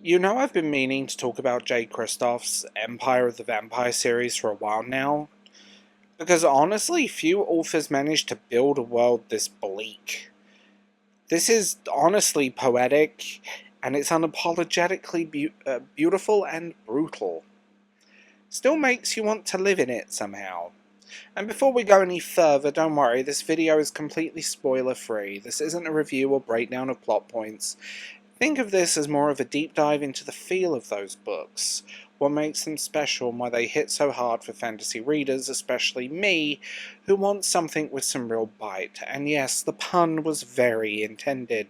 You know, I've been meaning to talk about Jay Kristoff's Empire of the Vampire series for a while now, because honestly, few authors manage to build a world this bleak. This is honestly poetic, and it's unapologetically beautiful and brutal. Still makes you want to live in it somehow. And before we go any further, don't worry, this video is completely spoiler-free. This isn't a review or breakdown of plot points. Think of this as more of a deep dive into the feel of those books, what makes them special and why they hit so hard for fantasy readers, especially me, who want something with some real bite. And yes, the pun was very intended.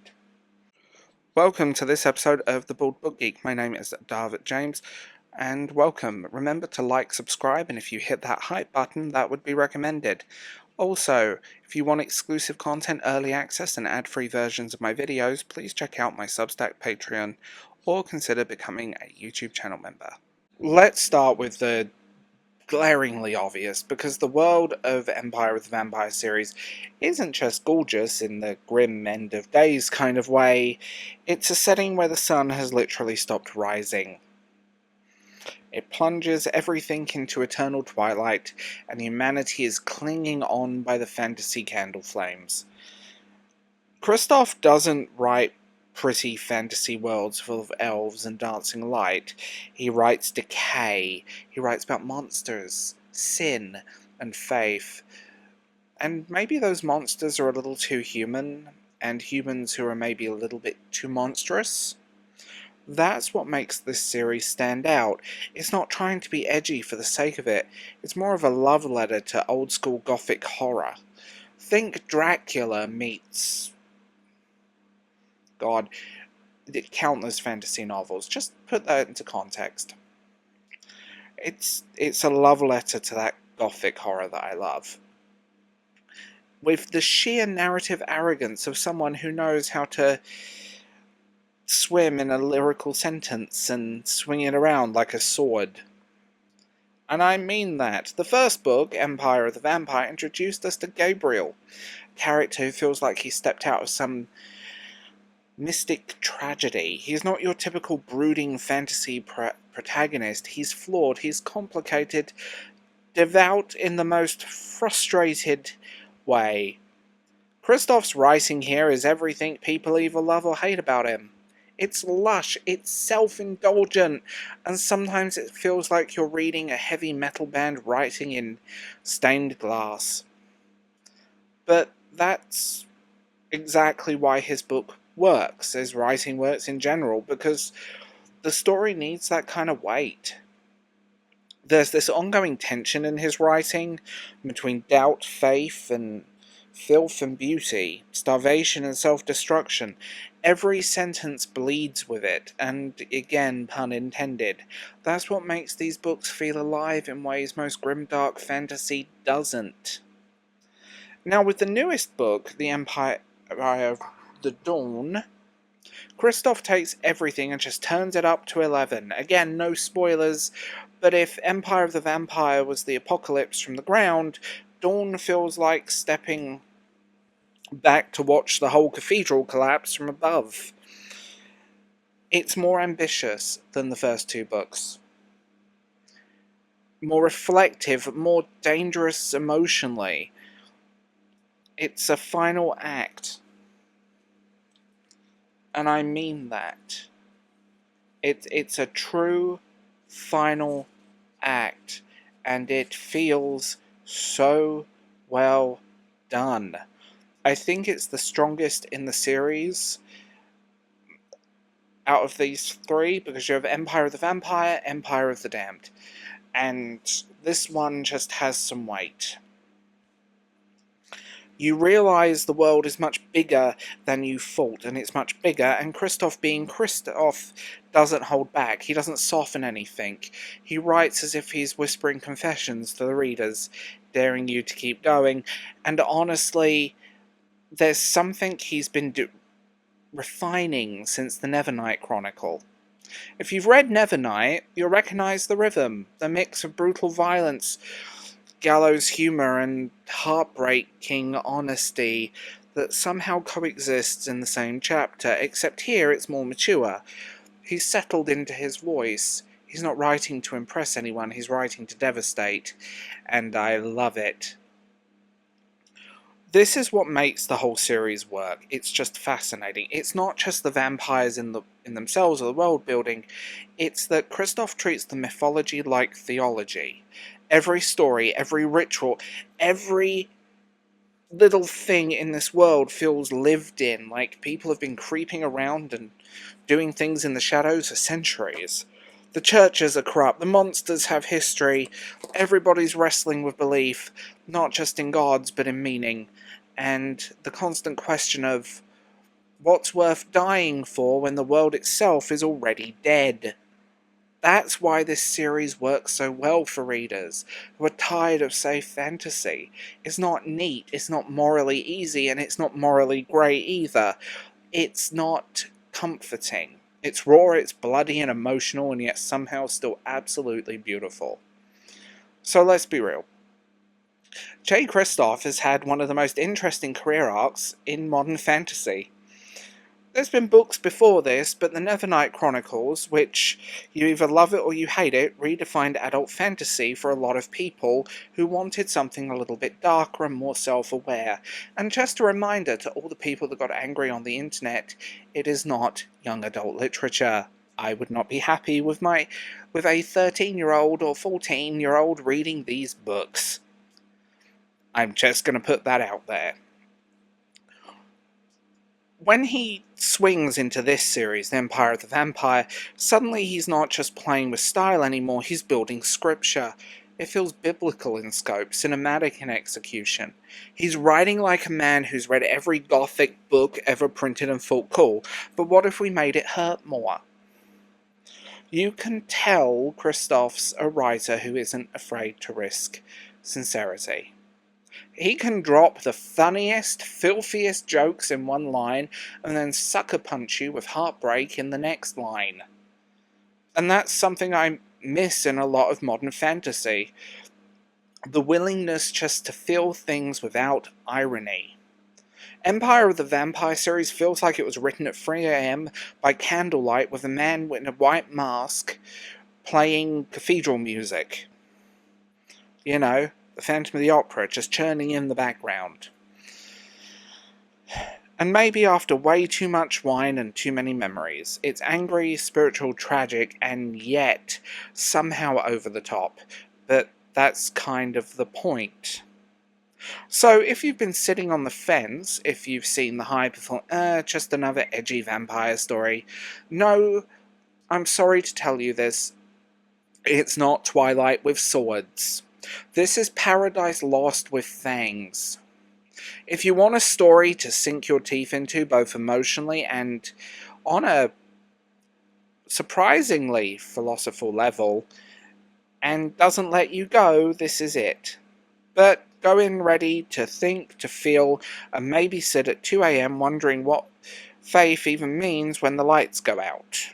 Welcome to this episode of The Bald Book Geek. My name is David James, and welcome. Remember to like, subscribe, and if you hit that hype button, that would be recommended. Also, if you want exclusive content, early access, and ad-free versions of my videos, please check out my Substack, Patreon, or consider becoming a YouTube channel member. Let's start with the glaringly obvious, because the world of Empire of the Vampire series isn't just gorgeous in the grim end of days kind of way, it's a setting where the sun has literally stopped rising. It plunges everything into eternal twilight, and humanity is clinging on by the fantasy candle flames. Kristoff doesn't write pretty fantasy worlds full of elves and dancing light. He writes decay. He writes about monsters, sin, and faith. And maybe those monsters are a little too human, and humans who are maybe a little bit too monstrous. That's what makes this series stand out. It's not trying to be edgy for the sake of it. It's more of a love letter to old school Gothic horror. Think Dracula meets... God, countless fantasy novels. Just put that into context. It's a love letter to that Gothic horror that I love. With the sheer narrative arrogance of someone who knows how to swim in a lyrical sentence and swing it around like a sword. And I mean that. The first book, Empire of the Vampire, introduced us to Gabriel, a character who feels like he stepped out of some mystic tragedy. He's not your typical brooding fantasy protagonist. He's flawed, he's complicated, devout in the most frustrated way. Kristoff's writing here is everything people either love or hate about him. It's lush, it's self-indulgent, and sometimes it feels like you're reading a heavy metal band writing in stained glass. But that's exactly why his book works, his writing works in general, because the story needs that kind of weight. There's this ongoing tension in his writing between doubt, faith, and filth and beauty, starvation and self-destruction. Every sentence bleeds with it, and again, pun intended. That's what makes these books feel alive in ways most grimdark fantasy doesn't. Now, with the newest book, The Empire of the Dawn, Kristoff takes everything and just turns it up to 11. Again, no spoilers, but if Empire of the Vampire was the apocalypse from the ground, Dawn feels like stepping back to watch the whole cathedral collapse from above. It's more ambitious than the first two books. More reflective, more dangerous emotionally. It's a final act. And I mean that. It's a true final act. And it feels so well done. I think it's the strongest in the series out of these three, because you have Empire of the Vampire, Empire of the Damned. And this one just has some weight. You realise the world is much bigger than you thought, and it's much bigger, and Kristoff being Kristoff doesn't hold back. He doesn't soften anything. He writes as if he's whispering confessions to the readers, daring you to keep going, and honestly, there's something he's been refining since the Nevernight Chronicle. If you've read Nevernight, you'll recognise the rhythm, the mix of brutal violence, gallows humour, and heartbreaking honesty that somehow coexists in the same chapter, except here it's more mature. He's settled into his voice. He's not writing to impress anyone, he's writing to devastate. And I love it. This is what makes the whole series work. It's just fascinating. It's not just the vampires in themselves or the world building. It's that Kristoff treats the mythology like theology. Every story, every ritual, every little thing in this world feels lived in, like people have been creeping around and doing things in the shadows for centuries. The churches are corrupt, the monsters have history, everybody's wrestling with belief, not just in gods, but in meaning, and the constant question of what's worth dying for when the world itself is already dead. That's why this series works so well for readers who are tired of safe fantasy. It's not neat, it's not morally easy, and it's not morally grey either. It's not comforting. It's raw, it's bloody and emotional, and yet somehow still absolutely beautiful. So let's be real. Jay Kristoff has had one of the most interesting career arcs in modern fantasy. There's been books before this, but the Nevernight Chronicles, which you either love it or you hate it, redefined adult fantasy for a lot of people who wanted something a little bit darker and more self-aware. And just a reminder to all the people that got angry on the internet, it is not young adult literature. I would not be happy with a 13-year-old or 14-year-old reading these books. I'm just going to put that out there. When he swings into this series, The Empire of the Vampire, suddenly he's not just playing with style anymore, he's building scripture. It feels biblical in scope, cinematic in execution. He's writing like a man who's read every Gothic book ever printed and thought cool, but what if we made it hurt more? You can tell Kristoff's a writer who isn't afraid to risk sincerity. He can drop the funniest, filthiest jokes in one line and then sucker punch you with heartbreak in the next line. And that's something I miss in a lot of modern fantasy. The willingness just to feel things without irony. Empire of the Vampire series feels like it was written at 3 AM by candlelight with a man in a white mask playing cathedral music. You know, the Phantom of the Opera just churning in the background. And maybe after way too much wine and too many memories, it's angry, spiritual, tragic, and yet somehow over the top. But that's kind of the point. So if you've been sitting on the fence, if you've seen the hype of, just another edgy vampire story, no, I'm sorry to tell you this, it's not Twilight with swords. This is Paradise Lost with fangs. If you want a story to sink your teeth into, both emotionally and on a surprisingly philosophical level, and doesn't let you go, this is it. But go in ready to think, to feel, and maybe sit at 2 AM wondering what faith even means when the lights go out.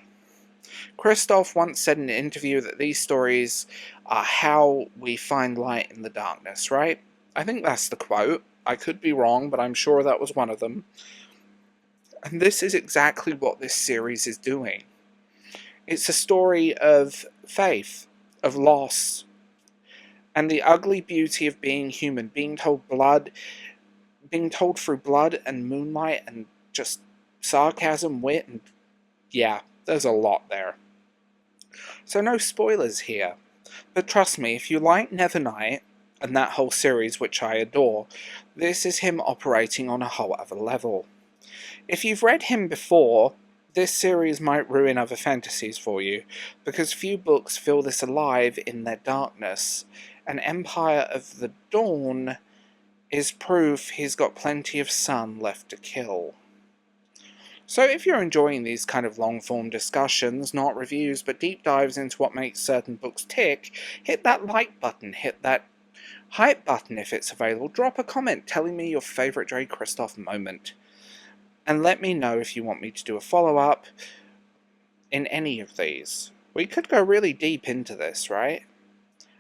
Kristoff once said in an interview that these stories are how we find light in the darkness, right? I think that's the quote. I could be wrong, but I'm sure that was one of them. And this is exactly what this series is doing. It's a story of faith, of loss, and the ugly beauty of being human, being told through blood and moonlight and just sarcasm, wit, and yeah, there's a lot there. So no spoilers here. But trust me, if you like Nevernight, and that whole series, which I adore, this is him operating on a whole other level. If you've read him before, this series might ruin other fantasies for you, because few books feel this alive in their darkness, and Empire of the Dawn is proof he's got plenty of sun left to kill. So if you're enjoying these kind of long-form discussions, not reviews, but deep dives into what makes certain books tick, hit that like button, hit that hype button if it's available, drop a comment telling me your favourite Jay Kristoff moment, and let me know if you want me to do a follow-up in any of these. We could go really deep into this, right?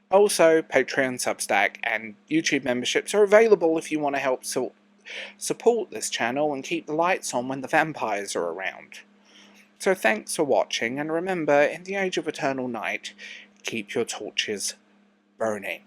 Also, Patreon, Substack, and YouTube memberships are available if you want to help support this channel and keep the lights on when the vampires are around. So thanks for watching, and remember, in the age of eternal night, keep your torches burning.